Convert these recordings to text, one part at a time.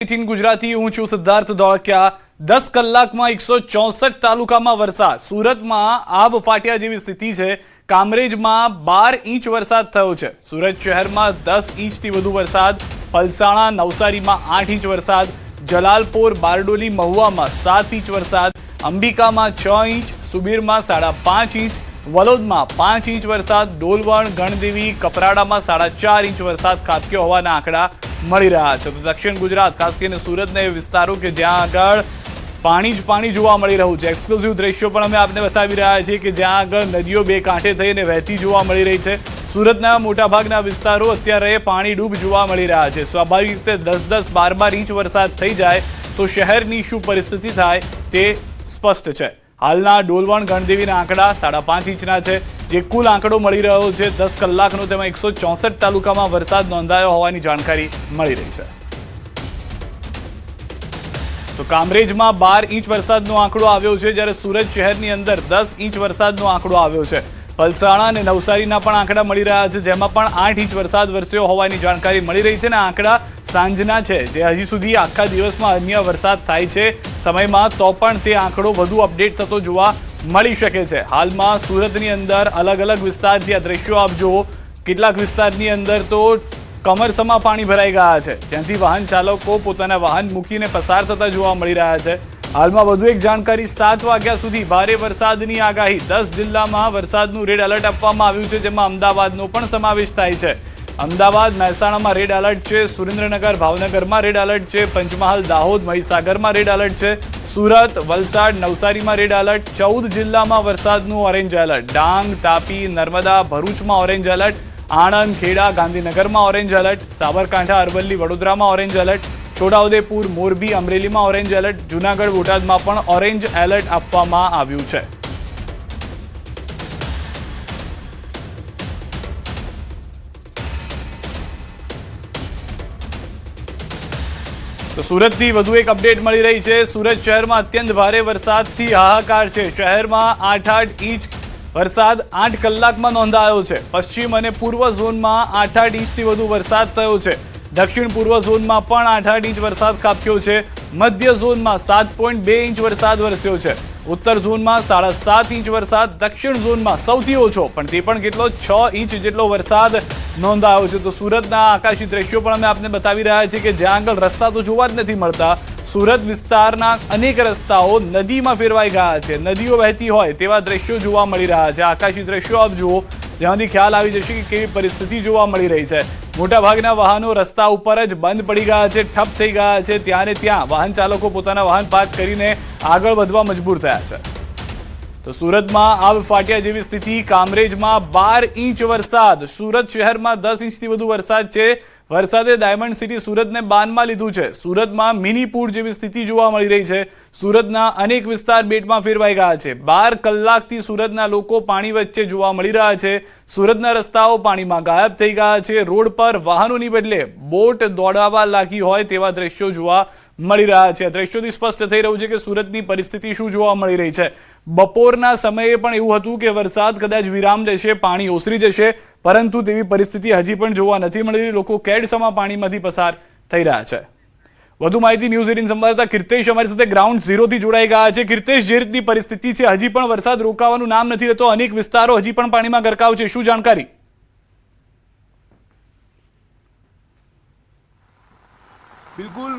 18 ગુજરાતી હું છું સિદ્ધાર્થ ધોળકિયા। 10 કલાકમાં 164 તાલુકામાં વરસાદ। સુરતમાં આબ ફાટ્યા જેવી સ્થિતિ છે। કામરેજમાં 12 ઇંચ વરસાદ થયો છે। સુરત શહેરમાં 10 ઇંચથી વધુ વરસાદ। પલસાણા નવસારીમાં 8 ઇંચ વરસાદ। જલાલપોર બારડોલી મહુવામાં 7 ઇંચ વરસાદ। અંબિકામાં 6 ઇંચ, સુબીરમાં 5.5 ઇંચ, વલોદમાં 5 ઇંચ વરસાદ। ડોલવણ, ગણદેવી, કપરાડામાં 4.5 ઇંચ વરસાદ ખાબક્યો હોવાના આંકડા મળી રહ્યા છે। તો દક્ષિણ ગુજરાત ખાસ કરીને સુરતના એ વિસ્તારો કે જ્યાં આગળ પાણી જ પાણી જોવા મળી રહ્યું છે। એક્સક્લુઝિવ દ્રશ્યો પણ અમે આપને બતાવી રહ્યા છીએ કે જ્યાં આગળ નદીઓ બે કાંઠે થઈને વહેતી જોવા મળી રહી છે। સુરતના મોટાભાગના વિસ્તારો અત્યારે પાણી ડૂબ જોવા મળી રહ્યા છે। સ્વાભાવિક રીતે 10-10, 12-12 ઇંચ વરસાદ થઈ જાય તો શહેરની શું પરિસ્થિતિ થાય તે સ્પષ્ટ છે। હાલના ડોલવણ ગણદેવીના આંકડા 5.5 ઇંચના છે, જે કુલ આંકડો મળી રહ્યો છે 10 કલાકનો। તેમાં 164 તાલુકામાં વરસાદ નોંધાયો હોવાની જાણકારી મળી રહી છે। તો કામરેજમાં 12 ઇંચ વરસાદનો આંકડો આવ્યો છે, જ્યારે સુરત શહેરની અંદર 10 ઇંચ વરસાદનો આંકડો આવ્યો છે। પલસાણા અને નવસારીના પણ આંકડા મળી રહ્યા છે, જેમાં પણ 8 ઇંચ વરસાદ વરસ્યો હોવાની જાણકારી મળી રહી છે। અને આંકડા સાંજના છે, જે હજી સુધી આખા દિવસમાં અન્ય વરસાદ થાય છે સમયમાં તો પણ તે આંકડો વધુ અપડેટ થતો જોવા મળી શકે છે। હાલમાં સુરતની અંદર અલગ અલગ વિસ્તારથી આ દ્રશ્યો આપ જુઓ। કેટલાક વિસ્તારની અંદર તો કમરસમાં પાણી ભરાઈ ગયા છે, જ્યાંથી વાહન ચાલકો પોતાના વાહન મૂકીને પસાર થતા જોવા મળી રહ્યા છે। હાલમાં વધુ એક જાણકારી, 7 વાગ્યા સુધી ભારે વરસાદની આગાહી। 10 જિલ્લામાં વરસાદનું રેડ એલર્ટ આપવામાં આવ્યું છે, જેમાં અમદાવાદનો પણ સમાવેશ થાય છે। અમદાવાદ, મહેસાણામાં રેડ એલર્ટ છે। સુરેન્દ્રનગર, ભાવનગરમાં રેડ એલર્ટ છે। પંચમહાલ, દાહોદ, મહીસાગરમાં રેડ એલર્ટ છે। સુરત, વલસાડ, નવસારીમાં રેડ એલર્ટ। 14 જિલ્લામાં વરસાદનું ઓરેન્જ એલર્ટ। ડાંગ, તાપી, નર્મદા, ભરૂચમાં ઓરેન્જ એલર્ટ। આણંદ, ખેડા, ગાંધીનગરમાં ઓરેન્જ એલર્ટ। સાબરકાંઠા, અરવલ્લી, વડોદરામાં ઓરેન્જ એલર્ટ। છોટાઉદેપુર, મોરબી, અમરેલીમાં ઓરેન્જ એલર્ટ। જૂનાગઢ, બોટાદમાં પણ ઓરેન્જ એલર્ટ આપવામાં આવ્યું છે। તો સુરતથી વધુ એક અપડેટ મળી રહી છે। સુરત શહેરમાં અત્યંત ભારે વરસાદથી હાહાકાર છે। શહેરમાં 8 ઇંચ વરસાદ 8 કલાકમાં નોંધાયો છે। પશ્ચિમ અને પૂર્વ ઝોનમાં 8 ઇંચથી વધુ વરસાદ થયો છે। દક્ષિણ પૂર્વ ઝોનમાં પણ 8 ઇંચ વરસાદ ખાબક્યો છે। મધ્ય ઝોનમાં 7.2 ઇંચ વરસાદ વરસ્યો છે। ઉત્તર ઝોનમાં 7.5 ઇંચ વરસાદ। દક્ષિણ ઝોનમાં સૌથી ઓછો પણ તે પણ કેટલો 6 ઇંચ જેટલો વરસાદ નોંધાયો છે। તો સુરતના આકાશી દ્રશ્યો પણ અમે આપને બતાવી રહ્યા છીએ કે જ્યાં આગળ રસ્તા તો જોવા જ નથી મળતા। સુરત વિસ્તારના અનેક રસ્તાઓ નદીમાં ફેરવાઈ ગયા છે। નદીઓ વહેતી હોય તેવા દ્રશ્યો જોવા મળી રહ્યા છે। આકાશી દ્રશ્યો આપ જુઓ, જેમાંથી ખ્યાલ આવી જશે કે કેવી પરિસ્થિતિ જોવા મળી રહી છે। મોટાભાગના વાહનો રસ્તા ઉપર જ બંધ પડી ગયા છે, ઠપ થઈ ગયા છે। ત્યાં ને ત્યાં વાહન ચાલકો પોતાના વાહન પાર્ક કરીને આગળ વધવા મજબૂર થયા છે। તો સુરતમાં આબ ફાટ્યા જેવી સ્થિતિ। કામરેજમાં 12 ઇંચ વરસાદ। સુરત શહેરમાં 10 ઇંચથી વધુ વરસાદ છે। વરસાદે ડાયમંડ સિટી સુરતને બાનમાં લીધું છે। સુરતમાં મિની પૂર જેવી સ્થિતિ જોવા મળી રહી છે। સુરતના અનેક વિસ્તાર બેટમાં ફેરવાઈ ગયા છે। 12 કલાકથી સુરતના લોકો પાણી વચ્ચે જોવા મળી રહ્યા છે। સુરતના રસ્તાઓ પાણીમાં ગાયબ થઈ ગયા છે। રોડ પર વાહનોની બદલે બોટ દોડાવવા લાગી હોય તેવા દ્રશ્યો જોવા મળી રહ્યા છે। દ્રશ્યોથી સ્પષ્ટ થઈ રહ્યું છે કે સુરતની પરિસ્થિતિ શું જોવા મળી રહી છે। બપોરના સમયે પણ એવું હતું કે વરસાદ કદાચ વિરામ લેશે, પાણી ઓસરી જશે, પરંતુ તેવી પરિસ્થિતિ હજી પણ જોવા નથી મળી રહી। લોકો કેડસમાં પાણીમાંથી પસાર થઈ રહ્યા છે। વધુ માહિતી ન્યૂઝ 18 સંવાદદાતા કીર્તેશ અમારી સાથે ગ્રાઉન્ડ ઝીરોથી જોડાઈ ગયા છે। કીર્તેશ, જે રીતની પરિસ્થિતિ છે, હજી પણ વરસાદ રોકાવાનું નામ નથી લેતો, અનેક વિસ્તારો હજી પણ પાણીમાં ગરકાવ છે, શું જાણકારી? બિલકુલ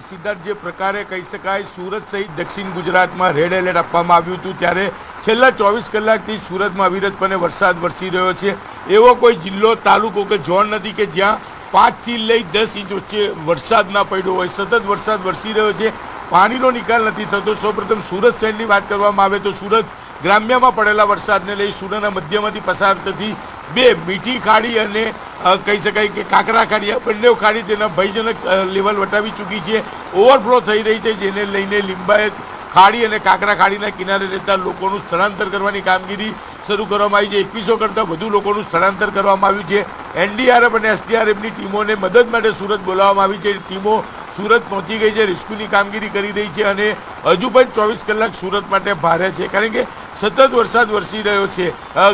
સિદ્ધાર્થ, જે પ્રકારે કહી શકાય સુરત સહિત દક્ષિણ ગુજરાતમાં રેડ એલર્ટ આપવામાં આવ્યું હતું, ત્યારે છેલ્લા 24 કલાકથી સુરતમાં અવિરતપણે વરસાદ વરસી રહ્યો છે। એવો કોઈ જિલ્લો, તાલુકો કે ઝોન નથી કે જ્યાં 5 થી લઈ 10 ઇંચ વચ્ચે વરસાદ ના પડ્યો હોય। સતત વરસાદ વરસી રહ્યો છે, પાણીનો નિકાલ નથી થતો। સૌપ્રથમ સુરત શહેરની વાત કરવામાં આવે તો સુરત ગ્રામ્યમાં પડેલા વરસાદને લઈ સુરતના મધ્યમાંથી પસાર થતી બે મીઠી ખાડી અને કહી શકાય કે કાંકરા ખાડી, આ બંને ખાડી તેના ભયજનક લેવલ વટાવી ચૂકી છે। ઓવરફ્લો થઈ રહી છે, જેને લઈને લિંબાયત ખાડી અને કાંકરા ખાડીના કિનારે રહેતા લોકોનું સ્થળાંતર કરવાની કામગીરી શરૂ કરવામાં આવી છે। 2100 કરતાં વધુ લોકોનું સ્થળાંતર કરવામાં આવ્યું છે। એનડીઆરએફ અને એસડીઆરએફની ટીમોને મદદ માટે સુરત બોલાવવામાં આવી છે। ટીમો સુરત પહોંચી ગઈ છે, રેસ્ક્યુની કામગીરી કરી રહી છે અને હજુ પણ 24 કલાક સુરત માટે ભારે છે, કારણ કે સતત વરસાદ વરસી રહ્યો છે।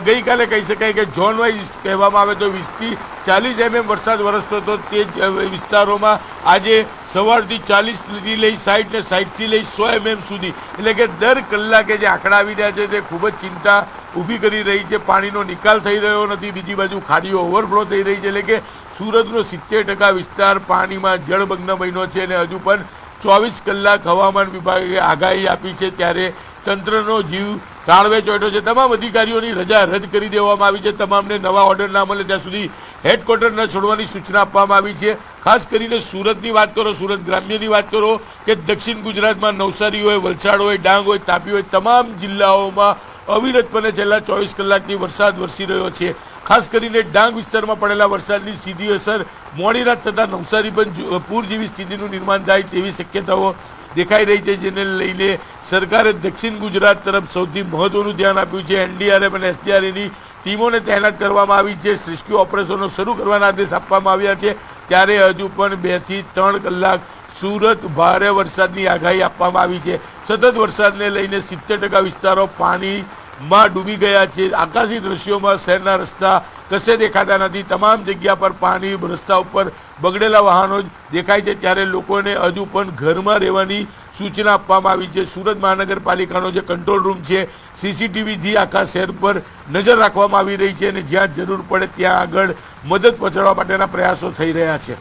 ગઈકાલે કહી શકાય કે ઝોન વાઇઝ કહેવામાં આવે તો 20 થી 40 mm વરસાદ વરસતો હતો। તે જ વિસ્તારોમાં આજે સવારથી 40 થી લઈ 60 ને 60 થી લઈ 100 mm સુધી, એટલે કે દર કલાકે જે આંકડા આવી રહ્યા છે તે ખૂબ જ ચિંતા ઊભી કરી રહી છે. પાણીનો નિકાલ થઈ રહ્યો નથી, બીજી બાજુ ખાડીઓ ઓવરફ્લો થઈ રહી છે, એટલે કે સુરતનો 70% વિસ્તાર પાણીમાં જળમગ્ન બન્યો છે અને હજુ પણ 24 કલાક હવામાન વિભાગે આગાહી આપી છે, ત્યારે તંત્રનો જીવ તાળવે ચોંટ્યો છે. તમામ અધિકારીઓની રજા રદ કરી દેવામાં આવી છે. તમામને નવા ઓર્ડર ના મળે ત્યાં સુધી હેડક્વાર્ટર ન છોડવાની સૂચના આપવામાં આવી છે. ખાસ કરીને સુરતની વાત કરો, સુરત ગ્રામ્યની વાત કરો કે દક્ષિણ ગુજરાતમાં નવસારી હોય, વલસાડ હોય, ડાંગ હોય, તાપી હોય, તમામ જિલ્લાઓમાં અવિરતપણે છેલ્લા 24 કલાકથી વરસાદ વરસી રહ્યો છે. ખાસ કરીને ડાંગ વિસ્તારમાં પડેલા વરસાદની સીધી અસર મોડી રાત થતાં નવસારી પણ પૂર જેવી સ્થિતિનું નિર્માણ થાય તેવી શક્યતાઓ દેખાઈ રહી છે, જેને લઈને સરકારે દક્ષિણ ગુજરાત તરફ સૌથી મહત્વનું ધ્યાન આપ્યું છે. એનડીઆરએફ અને એસડીઆરએફની ટીમોને તૈનાત કરવામાં આવી છે. રેસ્ક્યુ ઓપરેશનો શરૂ કરવાના આદેશ આપવામાં આવ્યા છે. ત્યારે હજુ પણ 2 થી 3 કલાક સુરત ભારે વરસાદની આગાહી આપવામાં આવી છે. સતત વરસાદને લઈને 70% વિસ્તારો પાણીમાં ડૂબી ગયા છે. આકાશી દ્રશ્યોમાં શહેરના રસ્તા કશે દેખાતા નથી. તમામ જગ્યા પર પાણી, રસ્તા ઉપર બગડેલા વાહનો દેખાય છે. ત્યારે લોકોને હજુ પણ ઘરમાં રહેવાની સૂચના આપવામાં આવી છે. સુરત મહાનગરપાલિકાનો જે કંટ્રોલ રૂમ છે, સીસીટીવીથી આખા શહેર પર નજર રાખવામાં આવી રહી છે અને જ્યાં જરૂર પડે ત્યાં આગળ મદદ પહોંચાડવા માટેના પ્રયાસો થઈ રહ્યા છે.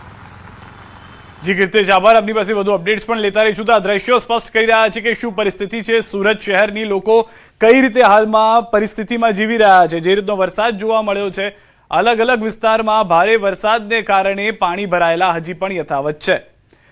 જી કીર્તિશ, આભાર. આપની પાસે વધુ અપડેટ્સ પણ લેતા રહીશું. તો આ દ્રશ્યો સ્પષ્ટ કરી રહ્યા છે કે શું પરિસ્થિતિ છે સુરત શહેરની, લોકો કઈ રીતે હાલમાં પરિસ્થિતિમાં જીવી રહ્યા છે. જે રીતનો વરસાદ જોવા મળ્યો છે, અલગ અલગ વિસ્તારમાં ભારે વરસાદને કારણે પાણી ભરાયેલા હજી પણ યથાવત છે.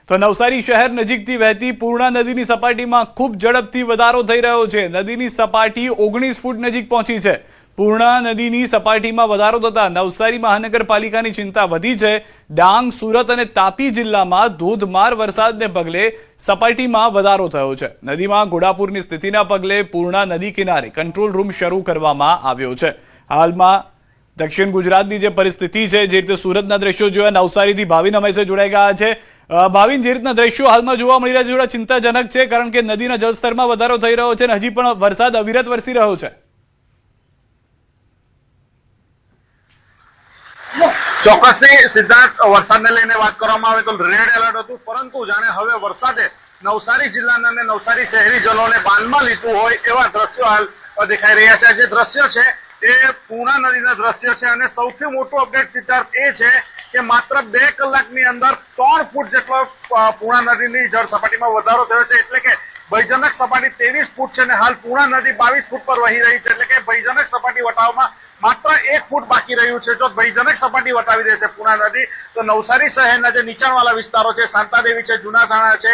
તો નવસારી શહેર નજીકથી વહેતી પૂર્ણા નદીની સપાટીમાં ખૂબ ઝડપથી વધારો થઈ રહ્યો છે. નદીની સપાટી 19 ફૂટ નજીક પહોંચી છે. પૂર્ણા નદીની સપાટીમાં વધારો થતા નવસારી મહાનગરપાલિકાની ચિંતા વધી છે. ડાંગ, સુરત અને તાપી જિલ્લામાં ધોધમાર વરસાદને પગલે સપાટીમાં વધારો થયો છે. નદીમાં ઘોડાપૂરની સ્થિતિના પગલે પૂર્ણા નદી કિનારે કંટ્રોલ રૂમ શરૂ કરવામાં આવ્યો છે. હાલમાં દક્ષિણ ગુજરાતની જે પરિસ્થિતિ છે, જે રીતે સુરતના દ્રશ્યો જોયા, નવસારીથી ભાવિન હંમેશા જોડાઈ ગયા છે. ભાવિન, જે રીતના દ્રશ્યો હાલમાં જોવા મળી રહ્યા છે, થોડા ચિંતાજનક છે, કારણ કે નદીના જળસ્તરમાં વધારો થઈ રહ્યો છે અને હજી પણ વરસાદ અવિરત વરસી રહ્યો છે. ચોક્કસથી સિદ્ધાર્થ, વરસાદને લઈને વાત કરવામાં આવે તો રેડ એલર્ટ હતું, પરંતુ જાણે હવે વરસાદે નવસારી જિલ્લાના અને નવસારી શહેરીજનોને બાંધમાં લીધું હોય એવા દ્રશ્યો હાલ દેખાઈ રહ્યા છે. જે દ્રશ્યો છે એ પૂર્ણા નદીના દ્રશ્યો છે અને સૌથી મોટું અપડેટ સિદ્ધાર્થ એ છે કે માત્ર 2 કલાકની અંદર 3 ફૂટ જેટલો પૂર્ણા નદીની જળ સપાટીમાં વધારો થયો છે. એટલે કે ભયજનક સપાટી 23 ફૂટ છે અને હાલ પૂર્ણા નદી 22 ફૂટ પર વહી રહી છે. એટલે કે ભયજનક સપાટી વટાવવામાં માત્ર 1 ફૂટ બાકી રહ્યું છે. જો ભયજનક સપાટી વટાવી દેશે પૂર્ણા નદી તો નવસારી શહેરના જે નીચાણવાળા વિસ્તારો છે, શાંતાદેવી છે, જૂના થાણા છે,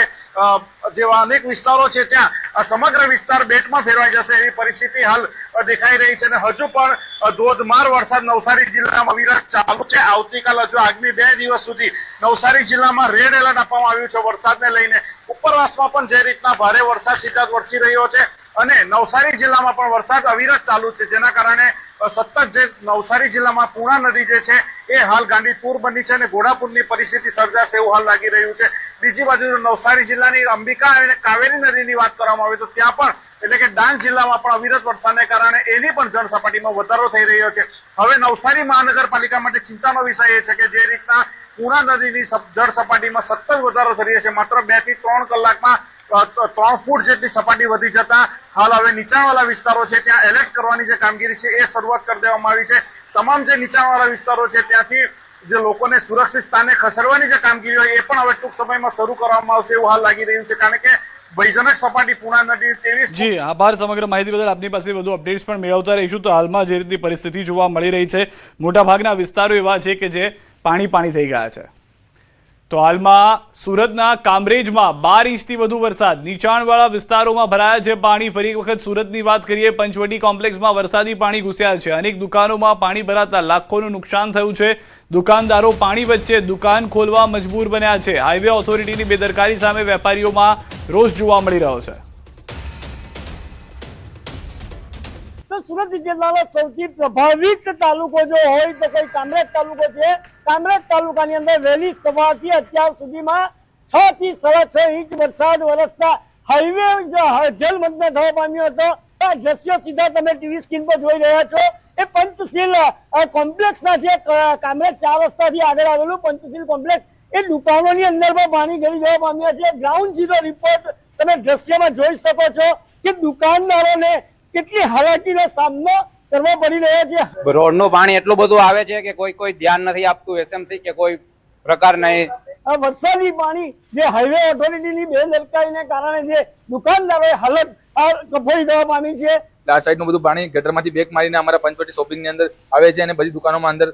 જેવા અનેક વિસ્તારો છે, ત્યાં સમગ્ર વિસ્તાર બેટમાં ફેરવાઈ જશે એવી પરિસ્થિતિ હાલ દેખાઈ રહી છે. અને હજુ પણ ધોધમાર વરસાદ નવસારી જિલ્લામાં વિરાટ ચાલુ છે. આવતીકાલ હજુ આગામી 2 દિવસ સુધી નવસારી જિલ્લામાં રેડ એલર્ટ આપવામાં આવ્યું છે વરસાદને લઈને. ઉપરવાસમાં પણ જે રીતના ભારે વરસાદ સીધા વરસી રહ્યો છે અને નવસારી જિલ્લામાં પણ વરસાદ અવિરત ચાલુ છે, જેના કારણે સતત જે નવસારી જિલ્લામાં પૂર્ણા નદી જે છે એ હાલ ગાંડીતુર બની છે અને ઘોડાપૂરની પરિસ્થિતિ સર્જાશે એવું હાલ લાગી રહ્યું છે. બીજી બાજુ નવસારી જિલ્લાની અંબિકા અને કાવેરી નદીની વાત કરવામાં આવે તો ત્યાં પણ, એટલે કે ડાંગ જિલ્લામાં પણ અવિરત વરસાદને કારણે એની પણ જળ સપાટીમાં વધારો થઈ રહ્યો છે. હવે નવસારી મહાનગરપાલિકા માટે ચિંતાનો વિષય એ છે કે જે રીતના પૂર્ણા નદીની જળ સપાટીમાં સતત વધારો થઈ રહ્યો છે, માત્ર 2 થી 3 કલાકમાં 3 ફૂટ જેટલી સપાટી વધી જતા હાલ હવે નીચાણવાળા વિસ્તારો છે ત્યાં એલર્ટ કરવાની જે કામગીરી છે એ શરૂઆત કરી દેવામાં આવી છે. તમામ જે નીચાણવાળા વિસ્તારો છે ત્યાંથી જે લોકોને સુરક્ષિત સ્થાને ખસેડવાની જે કામગીરી હોય એ પણ હવે ટૂંક સમયમાં શરૂ કરવામાં આવશે એવું હાલ લાગી રહ્યું છે, કારણ કે ભયજનક સપાટી પૂર્ણા નદી 23. જી આભાર સમગ્ર માહિતી બદલ. આપની પાસે વધુ અપડેટ્સ પણ મેળવતા રહીશું. તો હાલમાં જે રીતની પરિસ્થિતિ જોવા મળી રહી છે, મોટાભાગના વિસ્તારો એવા છે કે જે પાણી થઈ ગયા છે. તો હાલમાં સુરતના કામરેજમાં 12 ઇંચથી વધુ વરસાદ, નીચાણવાળા વિસ્તારોમાં ભરાયા છે પાણી. ફરી એક વખત સુરતની વાત કરીએ, પંચવટી કોમ્પ્લેક્સમાં વરસાદી પાણી ઘૂસ્યા છે. અનેક દુકાનોમાં પાણી ભરાતા લાખોનું નુકસાન થયું છે. દુકાનદારો પાણી વચ્ચે દુકાન ખોલવા મજબૂર બન્યા છે. હાઈવે ઓથોરિટીની બેદરકારી સામે વેપારીઓમાં રોષ જોવા મળી રહ્યો છે. તો સુરત જિલ્લાનો સૌથી પ્રભાવિત તાલુકો જો હોય તો કોઈ કામરેજ તાલુકો છે. કામરેજ તાલુકાની અંદર વહેલી સવારથી અત્યાર સુધીમાં 6 થી 6.5 ઇંચ વરસાદ વરસતા હાઈવે જલમગ્ન થવા પામ્યો હતો. આ દ્રશ્યો સીધા તમે ટીવી સ્ક્રીન પર જોઈ રહ્યા છો એ પંચશીલ કોમ્પ્લેક્સના છે. કામરેજ 4 રસ્તાથી આગળ આવેલું પંચશીલ કોમ્પ્લેક્સ એ દુકાનોની અંદર પણ પાણી ગળી જવા પામ્યા છે। ગ્રાઉન્ડ ઝીરો રિપોર્ટ તમે દ્રશ્યમાં જોઈ શકો છો કે દુકાનદારોને કેટલી હાલાકીનો સામનો કરવો પડી રહ્યો છે। રોડનું પાણી એટલું બધું આવે છે કે કોઈ ધ્યાન નથી આપતું, એસએમસી કે કોઈ પ્રકાર નહીં। આ વરસાદી પાણી જે હાઈવે ઓથોરિટીની બેદરકારીને કારણે જે દુકાનદારોએ હાલત કફોડી જવા પામી છે। આ સાઈડનું બધું પાણી ગટરમાંથી બેક મારીને અમારા પંચવટી શોપિંગની અંદર આવે છે અને બધી દુકાનોમાં અંદર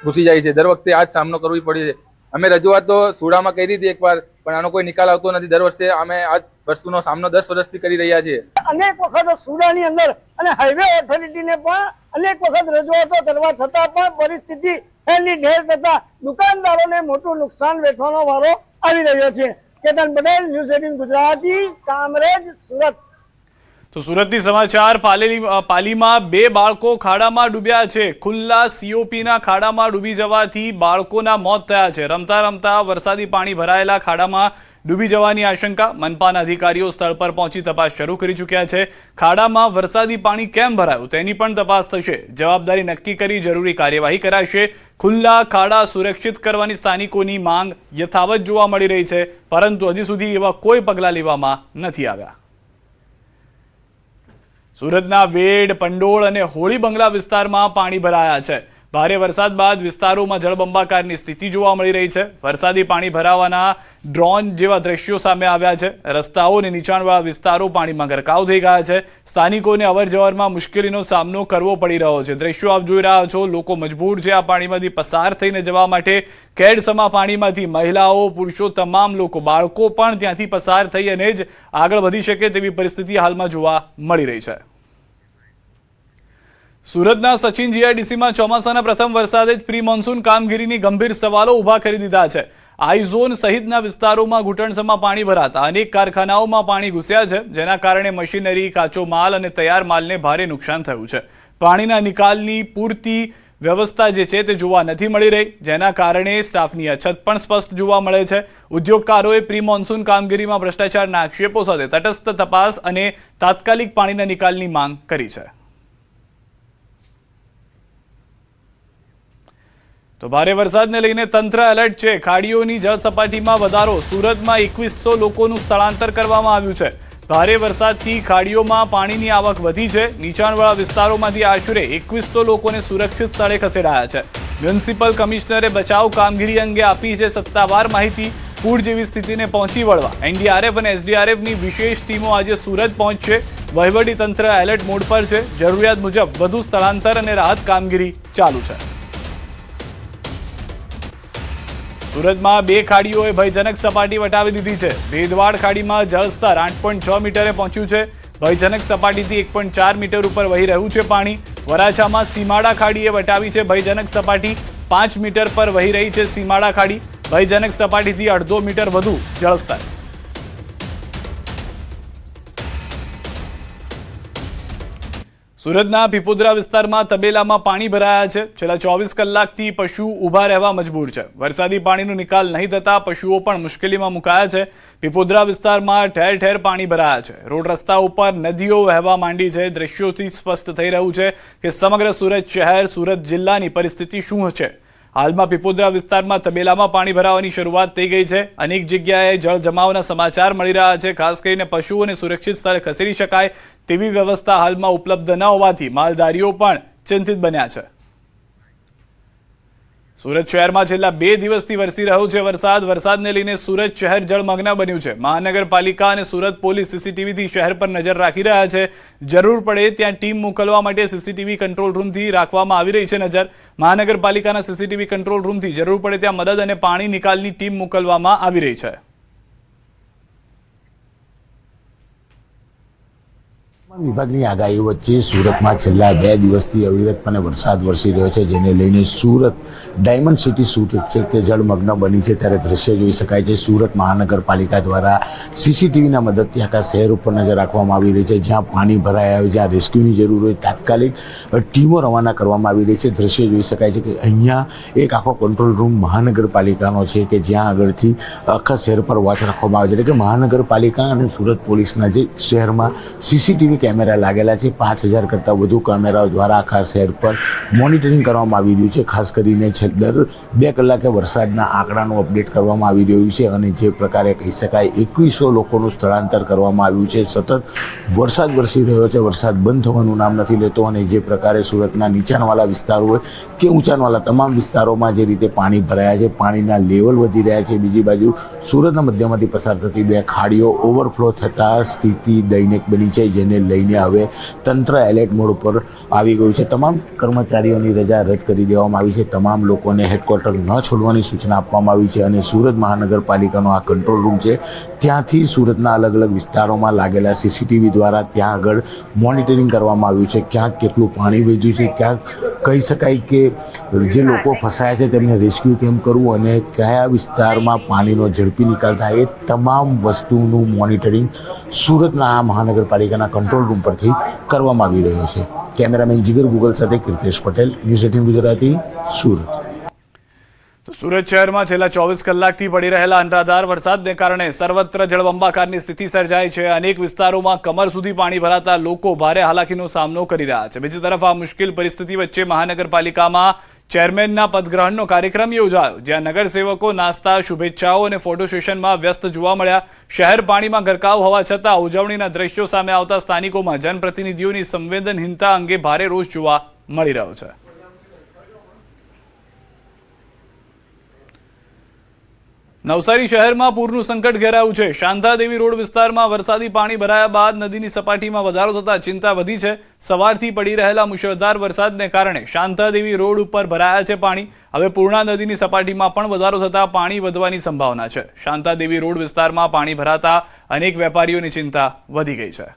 ઘૂસી જાય છે। દર વખતે આ જ સામનો કરવો પડે છે। અમે રજૂઆત તો સુડામાં કરી હતી એકવાર, પણ આનો કોઈ નિકાલ આવતો નથી। દર વર્ષે અમે આ વસ્તુનો સામનો 10 વર્ષથી કરી રહ્યા છીએ। અનેક વખત સુડાની અંદર અને હાઈવે ઓથોરિટીને પણ અનેક વખત રજૂઆતો કરવા છતાં પણ પરિસ્થિતિ એની ઢેર થતા દુકાનદારોને મોટું નુકસાન વેઠવાનો વારો આવી રહ્યો છે। કેતન પટેલ, ન્યૂઝ 18 ગુજરાતી, કામરેજ, સુરત। તો સુરતથી સમાચાર। પાલીમાં 2 બાળકો ખાડામાં ડૂબ્યા છે। ખુલ્લા સીઓપીના ખાડામાં ડૂબી જવાથી બાળકોના મોત થયા છે। રમતા રમતા વરસાદી પાણી ભરાયેલા ખાડામાં ડૂબી જવાની આશંકા। મનપાના અધિકારીઓ સ્થળ પર પહોંચી તપાસ શરૂ કરી ચૂક્યા છે। ખાડામાં વરસાદી પાણી કેમ ભરાયું તેની પણ તપાસ થશે। જવાબદારી નક્કી કરી જરૂરી કાર્યવાહી કરાશે। ખુલ્લા ખાડા સુરક્ષિત કરવાની સ્થાનિકોની માંગ યથાવત જોવા મળી રહી છે, પરંતુ હજી સુધી એવા કોઈ પગલાં લેવામાં નથી આવ્યા। સુરતના વેડ, પંડોળ અને હોળી બંગલા વિસ્તારમાં પાણી ભરાયા છે। ભારે વરસાદ બાદ વિસ્તારોમાં જળબંબાકારની સ્થિતિ જોવા મળી રહી છે। વરસાદી પાણી ભરાવાના ડ્રોન જેવા દ્રશ્યો સામે આવ્યા છે। રસ્તાઓ અને નીચાણવાળા વિસ્તારો પાણીમાં ગરકાવ થઈ ગયા છે। સ્થાનિકોને અવરજવરમાં મુશ્કેલીનો સામનો કરવો પડી રહ્યો છે। દ્રશ્યો આપ જોઈ રહ્યા છો, લોકો મજબૂર છે આ પાણીમાંથી પસાર થઈને જવા માટે। કેડસમા પાણીમાંથી મહિલાઓ, પુરુષો, તમામ લોકો, બાળકો પણ ત્યાંથી પસાર થઈ અને જ આગળ વધી શકે તેવી પરિસ્થિતિ હાલમાં જોવા મળી રહી છે। સુરતના સચિન જીઆઈડીસીમાં ચોમાસાના પ્રથમ વરસાદે જ પ્રી મોન્સૂન કામગીરીની ગંભીર સવાલો ઉભા કરી દીધા છે। આઈ ઝોન સહિતના વિસ્તારોમાં ઘૂંટણસમાં પાણી ભરાતા અનેક કારખાનાઓમાં પાણી ઘૂસ્યા છે, જેના કારણે મશીનરી, કાચો માલ અને તૈયાર માલને ભારે નુકસાન થયું છે। પાણીના નિકાલની પૂરતી વ્યવસ્થા જે છે તે જોવા નથી મળી રહી, જેના કારણે સ્ટાફની અછત પણ સ્પષ્ટ જોવા મળે છે। ઉદ્યોગકારોએ પ્રી મોન્સૂન કામગીરીમાં ભ્રષ્ટાચારના આક્ષેપો સાથે તટસ્થ તપાસ અને તાત્કાલિક પાણીના નિકાલની માંગ કરી છે। તો ભારે વરસાદને લઈને તંત્ર એલર્ટ છે। ખાડીઓની જળ સપાટીમાં વધારો। સુરતમાં 2100 લોકોનું સ્થળાંતર કરવામાં આવ્યું છે। ભારે વરસાદથી ખાડીઓમાં પાણીની આવક વધી છે। નીચાણવાળા વિસ્તારોમાંથી આશરે 2100 લોકોને સુરક્ષિત સ્થળે ખસેડાયા છે। મ્યુનિસિપલ કમિશનરે બચાવ કામગીરી અંગે આપી છે સત્તાવાર માહિતી। પૂર જેવી સ્થિતિને પહોંચી વળવા એનડીઆરએફ અને એસડીઆરએફની વિશેષ ટીમો આજે સુરત પહોંચશે। વહીવટી તંત્ર એલર્ટ મોડ પર છે। જરૂરિયાત મુજબ વધુ સ્થળાંતર અને રાહત કામગીરી ચાલુ છે। સુરતમાં 2 ખાડીઓએ ભયજનક સપાટી વટાવી દીધી છે। ભેદવાડ ખાડીમાં જળસ્તર 8.6 મીટરે પહોંચ્યું છે। ભયજનક સપાટીથી 1.4 મીટર ઉપર વહી રહ્યું છે પાણી। વરાછામાં સીમાડા ખાડીએ વટાવી છે ભયજનક સપાટી। 5 મીટર પર વહી રહી છે સીમાડા ખાડી। ભયજનક સપાટીથી 1.5 મીટર વધુ જળસ્તર। સુરતના પીપોદરા વિસ્તારમાં તબેલામાં પાણી ભરાયા છે। છેલ્લા 24 કલાકથી પશુ ઊભા રહેવા મજબૂર છે। વરસાદી પાણીનો નિકાલ નહીં થતા પશુઓ પણ મુશ્કેલીમાં મુકાયા છે। પીપોદરા વિસ્તારમાં ઠેર ઠેર પાણી ભરાયા છે। રોડ રસ્તા ઉપર નદીઓ વહેવા માંડી છે। દ્રશ્યોથી સ્પષ્ટ થઈ રહ્યું છે કે સમગ્ર સુરત શહેર, સુરત જિલ્લાની પરિસ્થિતિ શું છે। હાલમાં પીપોદરા વિસ્તારમાં તબેલામાં પાણી ભરાવાની શરૂઆત થઈ ગઈ છે। અનેક જગ્યાએ જળ જમાવના સમાચાર મળી રહ્યા છે। ખાસ કરીને પશુઓને સુરક્ષિત સ્થળે ખસેડી શકાય તેવી વ્યવસ્થા હાલમાં ઉપલબ્ધ ન હોવાથી માલધારીઓ પણ ચિંતિત બન્યા છે। સુરત શહેરમાં છેલ્લા 2 દિવસથી વરસી રહ્યો છે વરસાદ। વરસાદને લઈને સુરત શહેર જળમગ્ન બન્યું છે। મહાનગરપાલિકા અને સુરત પોલીસ સીસીટીવીથી શહેર પર નજર રાખી રહ્યા છે। જરૂર પડે ત્યાં ટીમ મોકલવા માટે સીસીટીવી કંટ્રોલ રૂમથી રાખવામાં આવી રહી છે નજર। મહાનગરપાલિકાના સીસીટીવી કંટ્રોલ રૂમથી જરૂર પડે ત્યાં મદદ અને પાણી નિકાલની ટીમ મોકલવામાં આવી રહી છે। વિભાગની આગાહી વચ્ચે સુરતમાં છેલ્લા 2 દિવસથી અવિરતપણે વરસાદ વરસી રહ્યો છે, જેને લઈને સુરત ડાયમંડ સિટી સુરત છે તે જળમગ્ન બની છે। ત્યારે દ્રશ્ય જોઈ શકાય છે। સુરત મહાનગરપાલિકા દ્વારા સીસીટીવીના મદદથી આખા શહેર ઉપર નજર રાખવામાં આવી રહી છે। જ્યાં પાણી ભરાયા હોય, જ્યાં રેસ્ક્યુની જરૂર હોય, તાત્કાલિક ટીમો રવાના કરવામાં આવી રહી છે। દ્રશ્ય જોઈ શકાય છે કે અહીંયા એક આખો કંટ્રોલ રૂમ મહાનગરપાલિકાનો છે કે જ્યાં આગળથી આખા શહેર પર વોચ રાખવામાં આવે છે। એટલે કે મહાનગરપાલિકા અને સુરત પોલીસના જે શહેરમાં સીસીટીવી કેમેરા લાગેલા છે. 5000 કરતાં વધુ કેમેરાઓ દ્વારા આખા શહેર પર મોનિટરિંગ કરવામાં આવી રહ્યું છે. ખાસ કરીને દર 2 કલાકે વરસાદના આંકડાનું અપડેટ કરવામાં આવી રહ્યું છે અને જે પ્રકારે કહી શકાય 2100 લોકોનું સ્થળાંતર કરવામાં આવ્યું છે. સતત વરસાદ વરસી રહ્યો છે, વરસાદ બંધ થવાનું નામ નથી લેતો અને જે પ્રકારે સુરતના નીચાણવાળા વિસ્તારો હોય કે ઊંચાણવાળા તમામ વિસ્તારોમાં જે રીતે પાણી ભરાયા છે, પાણીના લેવલ વધી રહ્યા છે. બીજી બાજુ સુરતના મધ્યમાંથી પસાર થતી 2 ખાડીઓ ઓવરફ્લો થતાં સ્થિતિ દયનીય બની છે, જેને લઈને હવે તંત્ર એલર્ટ મોડ ઉપર આવી ગયું છે. તમામ કર્મચારીઓની રજા રદ કરી દેવામાં આવી છે. તમામ લોકોને હેડક્વાર્ટર ન છોડવાની સૂચના આપવામાં આવી છે અને સુરત મહાનગરપાલિકાનો આ કંટ્રોલ રૂમ છે, ત્યાંથી સુરતના અલગ અલગ વિસ્તારોમાં લાગેલા સીસીટીવી દ્વારા ત્યાં આગળ મોનિટરિંગ કરવામાં આવ્યું છે. ક્યાંક કેટલું પાણી વધ્યું છે, ક્યાંક કહી શકાય કે જે લોકો ફસાયા છે તેમને રેસ્ક્યુ કેમ કરવું અને કયા વિસ્તારમાં પાણીનો ઝડપી નિકાલ થાય, એ તમામ વસ્તુનું મોનિટરિંગ સુરતના આ મહાનગરપાલિકાના કંટ્રોલ રૂમ પરથી કરવામાં આવી રહ્યો છે. કેમેરામેન જીગર ગુગલ સાથે કીર્તેશ પટેલ, ન્યૂઝ 18 ગુજરાતી, સુરત. તો સુરત શહેરમાં છેલ્લા 24 કલાકથી પડી રહેલા અનરાધાર વરસાદને કારણે સર્વત્ર જળબંબાકારની સ્થિતિ સર્જાઈ છે. અનેક વિસ્તારોમાં કમર સુધી પાણી ભરાતા લોકો ભારે હાલાકીનો સામનો કરી રહ્યા છે. બીજી તરફ આ મુશ્કેલ પરિસ્થિતિ વચ્ચે મહાનગરપાલિકામાં ચેરમેનના પદગ્રહણનો કાર્યક્રમ યોજાયો, જ્યાં નગરસેવકો નાસ્તા, શુભેચ્છાઓ અને ફોટો સેશનમાં વ્યસ્ત જોવા મળ્યા. શહેર પાણીમાં ગરકાવ હોવા છતાં ઉજવણીના દ્રશ્યો સામે આવતા સ્થાનિકોમાં જનપ્રતિનિધિઓની સંવેદનહીનતા અંગે ભારે રોષ જોવા મળી રહ્યો છે. નવસારી શહેરમાં પૂરનું સંકટ ઘેરાયું છે. શાંતાદેવી રોડ વિસ્તારમાં વરસાદી પાણી ભરાયા બાદ નદીની સપાટીમાં વધારો થતા ચિંતા વધી છે. સવારથી પડી રહેલા મુશળધાર વરસાદને કારણે શાંતાદેવી રોડ ઉપર ભરાયા છે પાણી. હવે પૂર્ણા નદીની સપાટીમાં પણ વધારો થતા પાણી વધવાની સંભાવના છે. શાંતાદેવી રોડ વિસ્તારમાં પાણી ભરાતા અનેક વેપારીઓની ચિંતા વધી ગઈ છે.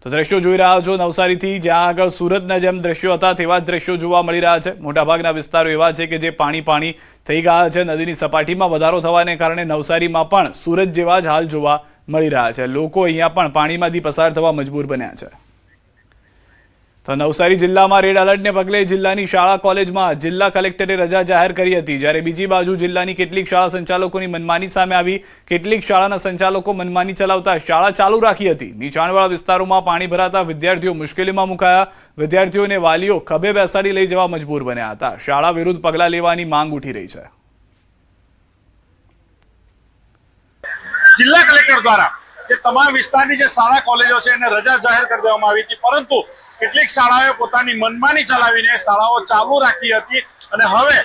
તો દ્રશ્યો જોઈ રહ્યા છો નવસારીથી, જ્યાં આગળ સુરતના જેમ દ્રશ્યો હતા તેવા જ દ્રશ્યો જોવા મળી રહ્યા છે. મોટાભાગના વિસ્તારો એવા છે કે જે પાણી થઈ ગયા છે. નદીની સપાટીમાં વધારો થવાને કારણે નવસારીમાં પણ સુરત જેવા જ હાલ જોવા મળી રહ્યા છે. લોકો અહીંયા પણ પાણીમાંથી પસાર થવા મજબૂર બન્યા છે. તો નવસારી જિલ્લામાં રેડ એલર્ટને પગલે જિલ્લાની શાળા કોલેજમાં જિલ્લા કલેક્ટરે રજા જાહેર કરી હતી, જ્યારે બીજી બાજુ જિલ્લાની કેટલીક શાળા સંચાલકોની મનમાની સામે આવી. કેટલીક શાળાના સંચાલકો મનમાની ચલાવતા શાળા ચાલુ રાખી હતી. નીચાણવાળા વિસ્તારોમાં પાણી ભરાતા વિદ્યાર્થીઓ મુશ્કેલીમાં મુકાયા. વિદ્યાર્થીઓને વાલીઓ ખભે બેસાડી લઈ જવા મજબૂર બન્યા હતા. શાળા વિરુદ્ધ પગલાં લેવાની માંગ ઉઠી રહી છે. જિલ્લા કલેક્ટર દ્વારા જે તમામ વિસ્તારની જે શાળા કોલેજો છે એને રજા જાહેર કરી દેવામાં આવી હતી, પરંતુ કેટલીક શાળાઓએ પોતાની મનમાની ચલાવીને શાળાઓ ચાલુ રાખી હતી અને હવે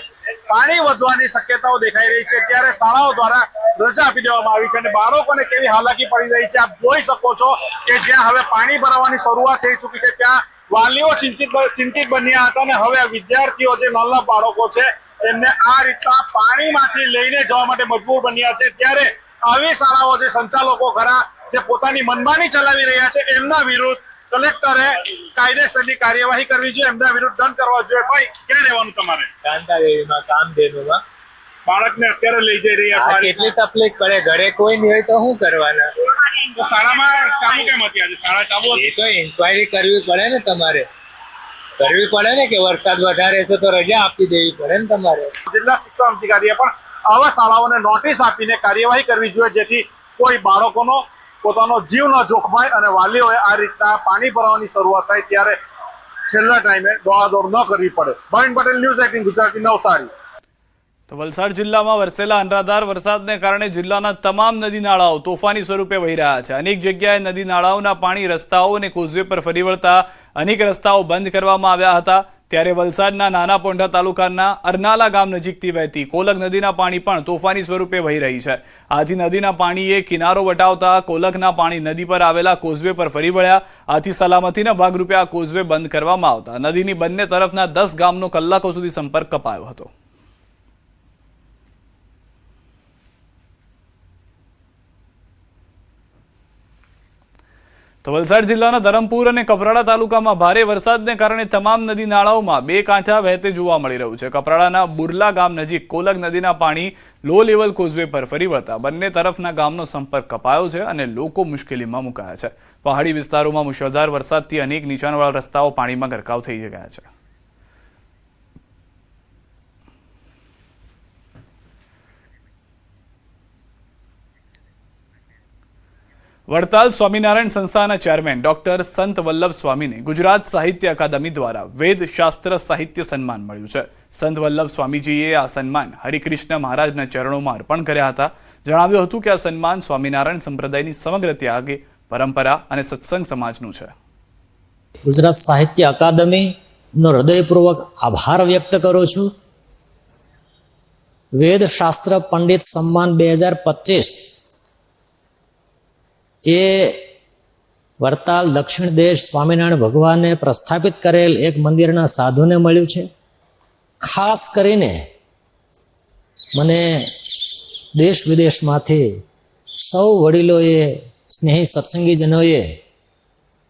પાણી વધવાની શક્યતાઓ દેખાઈ રહી છે. ત્યારે શાળાઓ દ્વારા રજા આપી દેવામાં આવી છે અને બાળકોને કેવી હાલાકી પડી રહી છે આપ જોઈ શકો છો કે જ્યાં હવે પાણી ભરાવાની શરૂઆત થઈ ચૂકી છે, ત્યાં વાલીઓ ચિંતિત બન્યા હતા અને હવે વિદ્યાર્થીઓ જે નાના બાળકો છે એમને આ રીતના પાણીમાંથી લઈને જવા માટે મજબૂર બન્યા છે. ત્યારે આવી શાળાઓ જે સંચાલકો ખરા જે પોતાની મનમાની ચલાવી રહ્યા છે એમના વિરુદ્ધ કલેક્ટરે કાયદેસરની કાર્યવાહી કરવી જોઈએ, એમના વિરુદ્ધ દંડ કરવા જોઈએ. ભાઈ, ક્યાં રહેવાનું તમારે? શાંતાદેવીમાં કામધેનુમાં. બાળકને અત્યારે લઈ જઈ રહ્યા છે, કેટલી તકલીફ પડે, ઘરે કોઈ નહીં હોય તો શું કરવાના? તો શાળામાં ચાલુ કેમ હતી આજે? શાળા ચાલુ હતી? એ તો ઇન્ક્વાયરી કરવી પડે ને, તમારે કરવી પડે ને કે વરસાદ વધારે છે તો રજા આપી દેવી પડે ને તમારે. જિલ્લા શિક્ષણ અધિકારીએ પણ આવા શાળાઓને નોટિસ આપીને કાર્યવાહી કરવી જોઈએ, જેથી કોઈ બાળકોનો પોતાનો જીવ ન જોખમાય અને વાલીઓએ આ રીતના પાણી ભરવાની શરૂઆત થાય ત્યારે છેલ્લા ટાઈમે દોડાદોડ ન કરવી પડે. ભાવિન પટેલ, ન્યૂઝ 18 ગુજરાતી, નવસારી. તો વલસાડ જિલ્લામાં વરસેલા અનરાધાર વરસાદને કારણે જિલ્લાના તમામ નદી નાળાઓ તોફાની સ્વરૂપે વહી રહ્યા છે. અનેક જગ્યાએ નદી નાળાઓના પાણી રસ્તાઓ અને કોઝવે પર ફરી વળતા અનેક રસ્તાઓ બંધ કરવામાં આવ્યા હતા. ત્યારે વલસાડના નાના પોંઢા તાલુકાના અરનાલા ગામ નજીકથી વહેતી કોલક નદીના પાણી પણ તોફાની સ્વરૂપે વહી રહી છે. આથી નદીના પાણીએ કિનારો વટાવતા કોલકના પાણી નદી પર આવેલા કોઝવે પર ફરી વળ્યા. આથી સલામતીના ભાગરૂપે આ કોઝવે બંધ કરવામાં આવતા નદીની બંને તરફના 10 ગામનો કલાકો સુધી સંપર્ક કપાયો હતો. તો વલસાડ જિલ્લાના ધરમપુર અને કપરાડા તાલુકામાં ભારે વરસાદને કારણે તમામ નદી નાળાઓમાં 2 કાંઠા વહેતે જોવા મળી રહ્યું છે. કપરાડાના બુરલા ગામ નજીક કોલક નદીના પાણી લો લેવલ કોઝવે પર ફરી વળતા બંને તરફના ગામનો સંપર્ક કપાયો છે અને લોકો મુશ્કેલીમાં મુકાયા છે. પહાડી વિસ્તારોમાં મુશળધાર વરસાદથી અનેક નીચાણવાળા રસ્તાઓ પાણીમાં ગરકાવ થઈ ગયા છે. વડતાલ સ્વામિનારાયણ સંસ્થાના ચેરમેન ડોક્ટર સંત વલ્લભ સ્વામીને ગુજરાત સાહિત્ય અકાદમી દ્વારા વેદ શાસ્ત્ર સાહિત્ય સન્માન મળ્યું છે. સંત વલ્લભ સ્વામીજીએ આ સન્માન હરિકૃષ્ણ મહારાજના ચરણોમાં અર્પણ કર્યા હતા. જણાવ્યું હતું કે આ સન્માન સ્વામિનારાયણ સંપ્રદાયની સમગ્ર ત્યાગી પરંપરા અને સત્સંગ સમાજનું છે. ગુજરાત સાહિત્ય અકાદમીનો હૃદયપૂર્વક આભાર વ્યક્ત કરું છું. વેદ શાસ્ત્ર પંડિત સન્માન 2025 એ વડતાલ દક્ષિણ દેશ સ્વામિનારાયણ ભગવાને પ્રસ્થાપિત કરેલ એક મંદિરના સાધુને મળ્યું છે. ખાસ કરીને મને દેશ વિદેશમાંથી સૌ વડીલોએ, સ્નેહી સત્સંગીજનોએ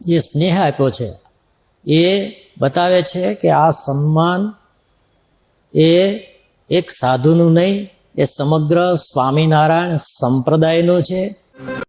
જે સ્નેહ આપ્યો છે એ બતાવે છે કે આ સન્માન એ એક સાધુનું નહીં, એ સમગ્ર સ્વામિનારાયણ સંપ્રદાયનું છે.